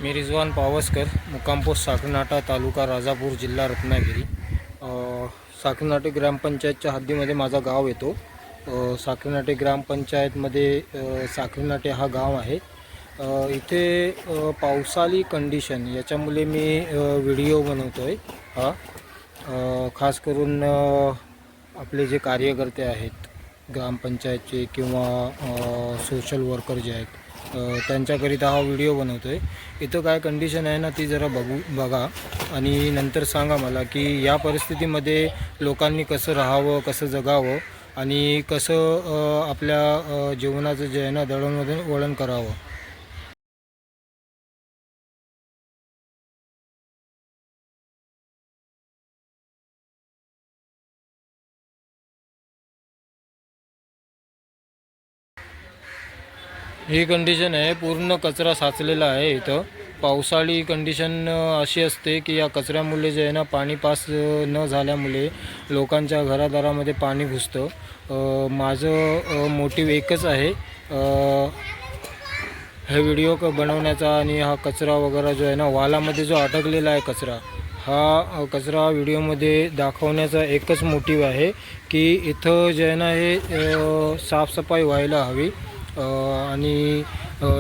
मी रिजवान पावसकर, मुक्काम पोस्ट साखरनाटा, तालुका राजापूर, जिल्हा रत्नागिरी। साखरनाटे ग्रामपंचायतच्या हद्दीमध्ये माझा गाव येतो। साखरनाटे ग्रामपंचायतमध्ये साखरनाटे हा गाव आहे। इथे पावसाळी कंडिशन याच्यामुळे मी व्हिडिओ बनवतो आहे। खास करून आपले जे कार्यकर्ते आहेत ग्रामपंचायतचे किंवा सोशल वर्कर जे आहेत त्यांच्याकरिता हा व्हिडिओ बनवतो आहे। इथं काय कंडिशन आहे ना ती जरा बघा आणि नंतर सांगा मला की या परिस्थितीमध्ये लोकांनी कसं राहावं, कसं जगावं आणि कसं आपल्या जीवनाचं जे आहे ना दळणवळण करावं। ही कंडिशन आहे, पूर्ण कचरा साचलेला आहे इथं। पावसाळी कंडिशन अशी असते की या कचऱ्यामुळे जे आहे ना पाणी पास न झाल्यामुळे लोकांच्या घरादारामध्ये पाणी घुसतं। माझं मोटिव्ह एकच आहे हे व्हिडिओ बनवण्याचा आणि हा कचरा वगैरे जो आहे ना वालामध्ये जो अटकलेला आहे कचरा, हा कचरा व्हिडिओमध्ये दाखवण्याचा एकच मोटिव्ह आहे की इथं जे आहे ना हे साफसफाई व्हायला हवी आणि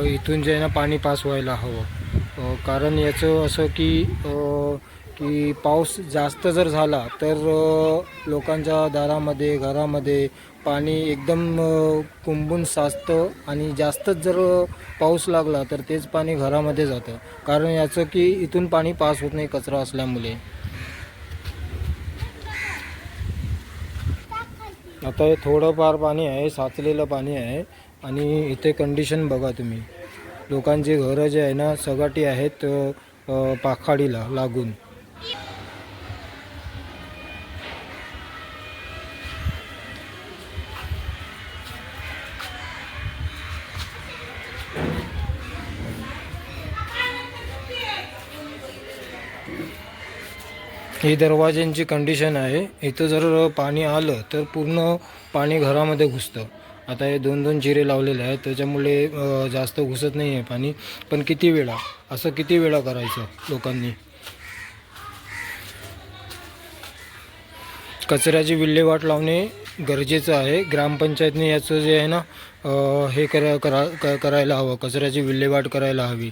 इथून जे आहे ना पाणी पास व्हायला हवं। कारण याचं असं की पाऊस जास्त जर झाला तर लोकांच्या दारामध्ये घरामध्ये पाणी एकदम कुंबून साचतं आणि जास्तच जर पाऊस लागला तर तेच पाणी घरामध्ये जातं। कारण याचं की इथून पाणी पास होत नाही कचरा असल्यामुळे। आता हे थोडंफार पाणी आहे, साचलेलं पाणी आहे आणि इथे कंडिशन बघा तुम्ही। लोकांची घरं जे आहे ना सगाटी आहेत पाखाडीला लागून। ही दरवाज्यांची कंडिशन आहे। इथं जर पाणी आलं तर पूर्ण पाणी घरामध्ये घुसतं। आता हे 2-2 चिरे लावलेले आहेत त्याच्यामुळे जास्त घुसत नाही आहे पाणी, पण किती वेळा करायचं लोकांनी। कचऱ्याची विल्हेवाट लावणे गरजेचं आहे। ग्रामपंचायतने याचं जे आहे ना हे करायला हवं, कचऱ्याची विल्हेवाट करायला हवी।